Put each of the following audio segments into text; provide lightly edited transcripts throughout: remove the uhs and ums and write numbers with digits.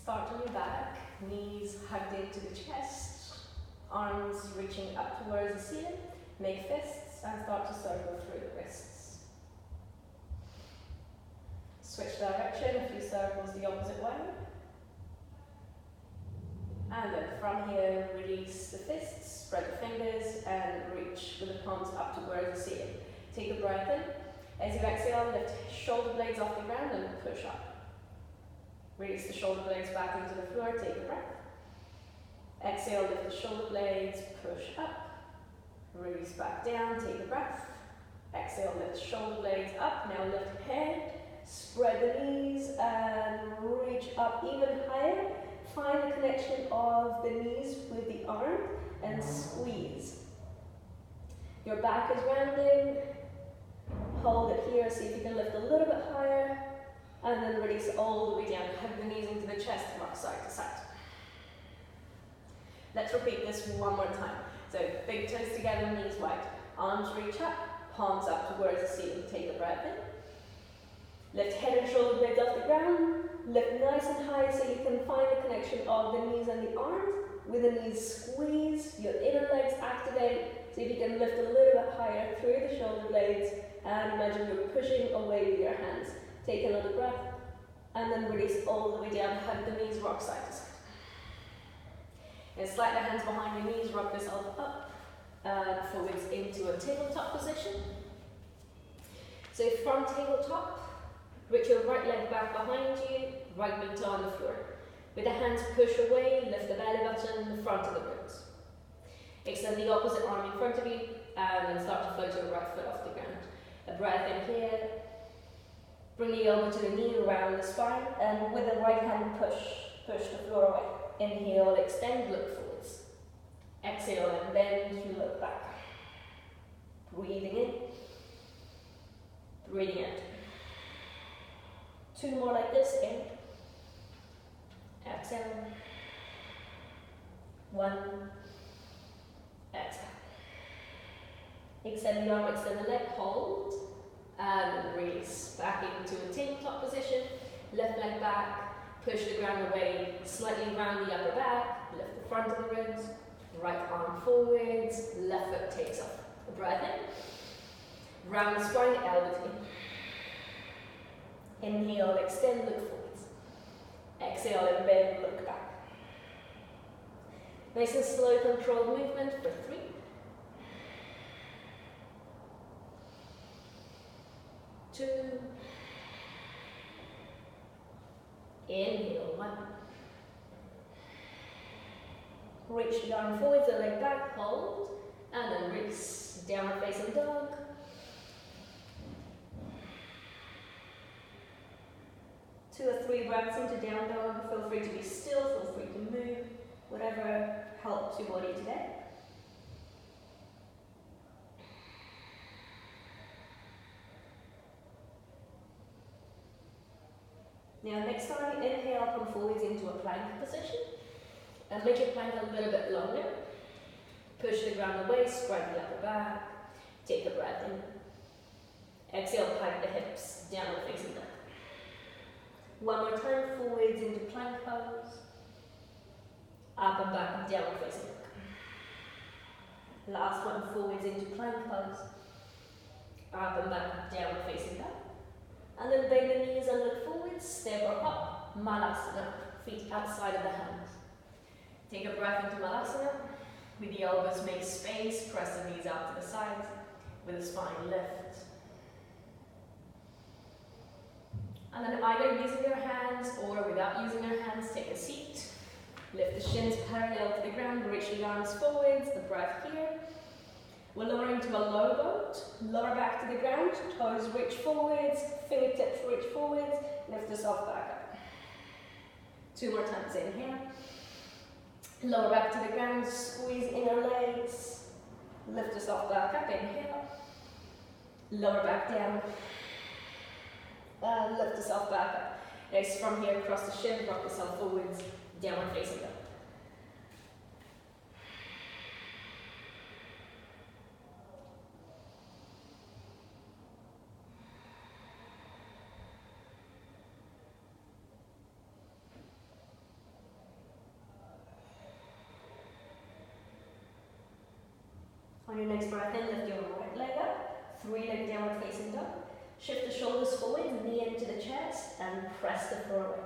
Start on your back, knees hugged into the chest, arms reaching up towards the ceiling. Make fists and start to circle through the wrists. Switch direction, a few circles the opposite way. And then from here, release the fists, spread the fingers, and reach with the palms up towards the ceiling. Take a breath in. As you exhale, lift shoulder blades off the ground and push up. Release the shoulder blades back into the floor, take a breath. Exhale, lift the shoulder blades, push up. Release back down, take a breath. Exhale, lift shoulder blades up. Now lift head, spread the knees, and reach up even higher. Find the connection of the knees with the arm and squeeze. Your back is rounding. Hold it here, see if you can lift a little bit higher. And then release all the way down. Hug the knees into the chest, rock side to side. Let's repeat this one more time. So big toes together, knees wide. Arms reach up, palms up towards the ceiling. Take a breath in. Lift head and shoulder blades off the ground. Lift nice and high so you can find the connection of the knees and the arms. With the knees squeeze, your inner legs activate. See if you can lift a little bit higher through the shoulder blades. And imagine you're pushing away with your hands. Take another breath. And then release all the way down. Hug the knees, rock side to side. And slide the hands behind your knees, rock yourself up and forwards into a tabletop position. So from tabletop, reach your right leg back behind you, right knee on the floor. With the hands push away, lift the belly button, the front of the ribs. Extend the opposite arm in front of you and then start to float your right foot off the ground. A breath in here. Bring the elbow to the knee around the spine and with the right hand push the floor away. Inhale, extend, look forwards. Exhale and bend, you look back. Breathing in. Breathing out. Two more like this, in. Exhale. One. Exhale. Extend the arm, extend the leg, hold. And release. Back into a tabletop position. Left leg back. Push the ground away, slightly round the upper back. Lift the front of the ribs. Right arm forwards. Left foot takes off. A breath in. Round the spine, elbows in. Inhale, extend, look forwards. Exhale and bend, look back. Nice and slow, controlled movement for 3. 2. Inhale, 1. Reach the arm forwards, the leg back, hold, and then release. Downward facing dog. Two or 3 breaths into down dog. Feel free to be still, feel free to move, whatever helps your body today. Now next time, inhale, come forwards into a plank position. And make your plank a little bit longer. Push the ground away, spread the upper back. Take a breath in. Exhale, plank the hips, downward facing dog. One more time, forwards into plank pose. Up and back, downward facing dog. Last one, forwards into plank pose. Up and back, downward facing dog. And then bend the knees and look forwards, step or hop, Malasana, feet outside of the hands. Take a breath into Malasana. With the elbows make space, press the knees out to the sides, with the spine lift. And then either using your hands or without using your hands, take a seat. Lift the shins parallel to the ground, reach the arms forwards, the breath here. We're lowering to a low boat, lower back to the ground, toes reach forwards, fingertips reach forwards, lift yourself back up. 2 more times, inhale. Lower back to the ground, squeeze inner legs, lift yourself back up, inhale. Lower back down, and lift yourself back up. Next, from here, cross the shin, rock yourself forwards, downward facing dog. On your next breath in, lift your right leg up, 3-leg downward facing dog. Shift the shoulders forward, knee into the chest, and press the floor away.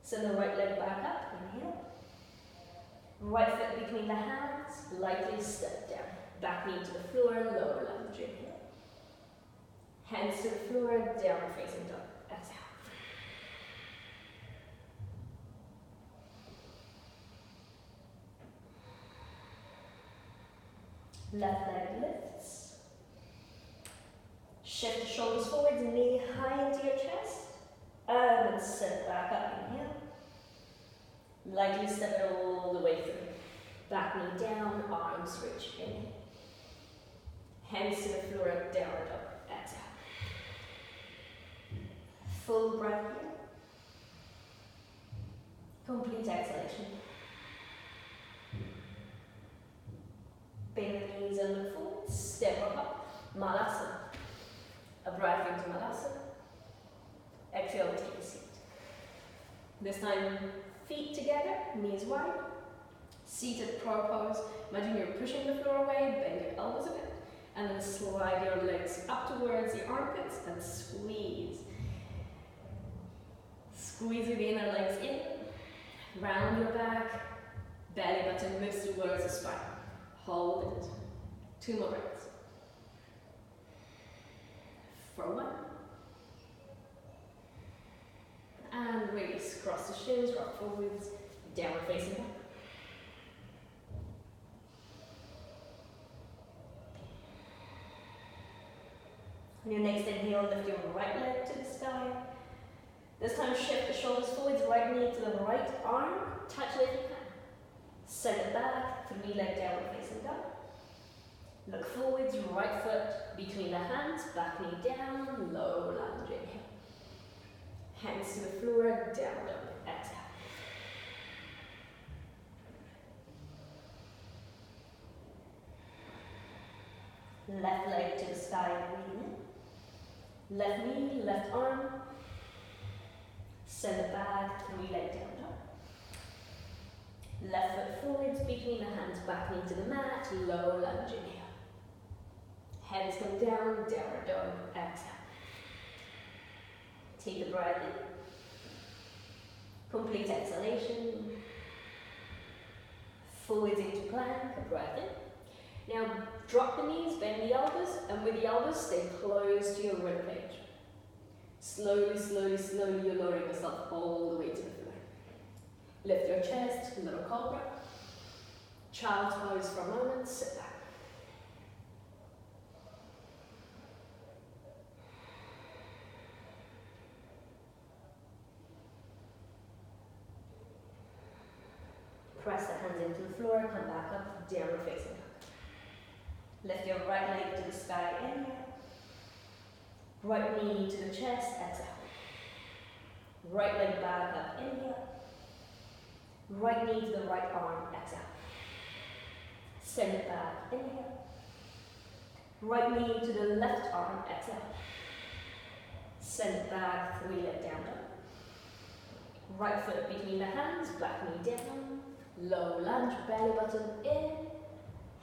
Send the right leg back up, inhale. Right foot between the hands, lightly step down. Back knee to the floor, lower lunge, inhale. Hands to the floor, downward facing dog, exhale. Left leg lifts. Shift the shoulders forward, knee high into your chest. And sit back up, inhale. Lightly step it all the way through. Back knee down, arms reach, inhale. Hands to the floor, downward dog, exhale. Full breath here. Complete exhalation. Bend the knees and look forward, step up, Malasana. A breath into Malasana. Exhale, take a seat. This time, feet together, knees wide. Seated crow pose. Imagine you're pushing the floor away, bend your elbows a bit, and then slide your legs up towards the armpits and squeeze. Squeeze your inner legs in, round your back, belly button moves towards the spine. Hold it. 2 more breaths. For 1. And release. Cross the shins, rock forwards, downward facing dog. On your next inhale, lift your right leg to the sky. This time shift the shoulders forwards, right knee to the right arm, touch left hand. Send it back, 3-leg downward facing dog. Look forwards, right foot between the hands, back knee down, low lunge, inhale. Hands to the floor, down dog, exhale. Left leg to the sky, breathe in. Left knee, left arm. Send it back, 3-leg down dog. Left foot forwards between the hands, back knee to the mat, low lunge, inhale. Hands come down, downward dog, exhale. Take a breath in. Complete exhalation. Forwards into plank, a breath in. Now drop the knees, bend the elbows, and with the elbows stay close to your ribcage. Slowly, slowly, slowly, you're lowering yourself all the way to the floor. Lift your chest, little cobra. Child's pose for a moment, sit back. Press the hands into the floor, come back up, downward facing dog. Lift your right leg to the sky, inhale. Right knee to the chest, exhale. Right leg back up, inhale. Right knee to the right arm, exhale. Send it back, inhale. Right knee to the left arm, exhale. Send it back, 3-leg down dog. Right foot between the hands, back knee down. Low lunge, belly button in.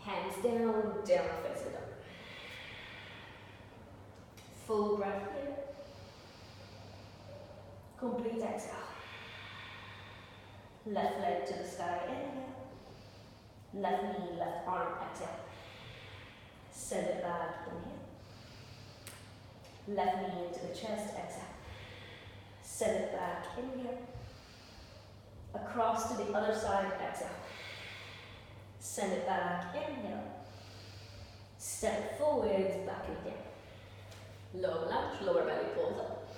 Hands down, downward facing dog. Full breath here. Complete exhale. Left leg to the sky, inhale. Left knee, left arm, exhale. Send it back, inhale. Left knee into the chest, exhale. Send it back, inhale. Across to the other side, exhale. Send it back, inhale. Step forwards, back and down. Low lunge, lower belly pulls up.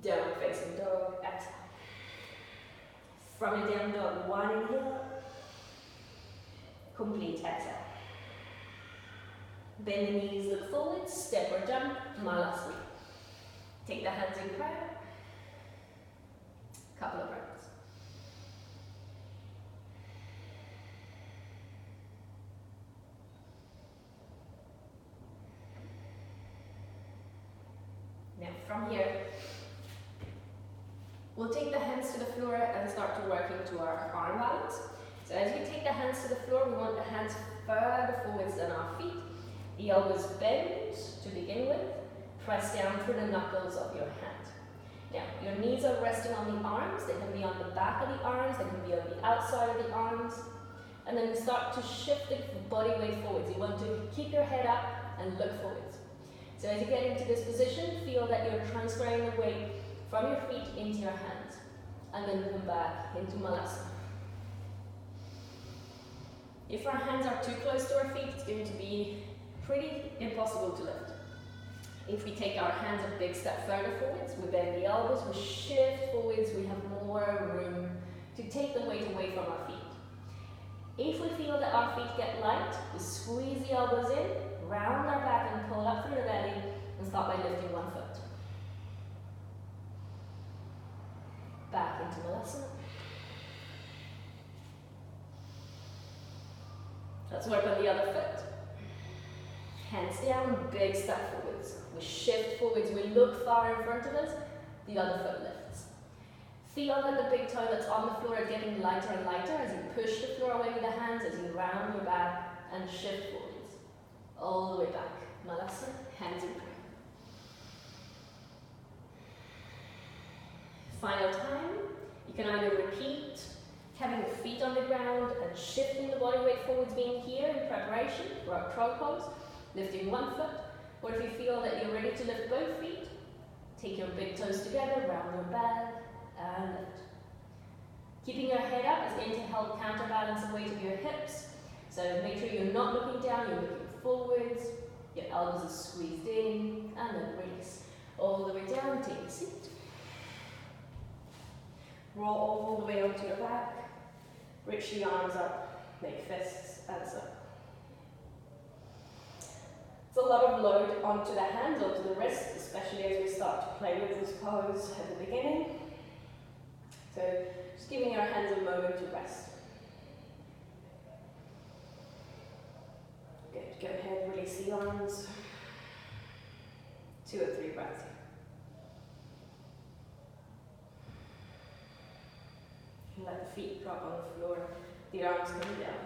Downward facing dog, exhale. From a down dog, 1 inhale. Complete exhale. Bend the knees, look forward, step or jump, Malasana. Take the hands in prayer. Couple of breaths. Now from here, we'll take the hands to the floor and start to work into our arm balance. So as we take the hands to the floor, we want the hands further forwards than our feet. The elbows bend to begin with. Press down through the knuckles of your hand. Now, your knees are resting on the arms. They can be on the back of the arms. They can be on the outside of the arms. And then start to shift the body weight forwards. You want to keep your head up and look forwards. So as you get into this position, feel that you're transferring the weight from your feet into your hands. And then come back into Malasana. If our hands are too close to our feet, it's going to be pretty impossible to lift. If we take our hands a big step further forwards, we bend the elbows, we shift forwards, we have more room to take the weight away from our feet. If we feel that our feet get light, we squeeze the elbows in, round our back and pull up through the belly, and start by lifting one foot. Back into Malasana. Let's work on the other foot. Hands down, big step forwards. We shift forwards, we look far in front of us, the other foot lifts. Feel that the big toe that's on the floor is getting lighter and lighter as you push the floor away with the hands, as you round your back and shift forwards. All the way back. Malasana, hands in prayer. Final time, you can either repeat having the feet on the ground and shifting the body weight forwards, being here in preparation for our frog pose, lifting one foot, or if you feel that you're ready to lift both feet, take your big toes together, round your back, and lift. Keeping your head up is going to help counterbalance the weight of your hips, so make sure you're not looking down, you're looking forwards, your elbows are squeezed in, and then release. All the way down, take a seat. Roll all the way onto your back. Reach the arms up, make fists and so. It's a lot of load onto the hands, onto the wrists, especially as we start to play with this pose at the beginning. So just giving your hands a moment to rest. Good, go ahead, release the arms. 2 or 3 breaths here. Let the feet drop on the floor, the arms come down.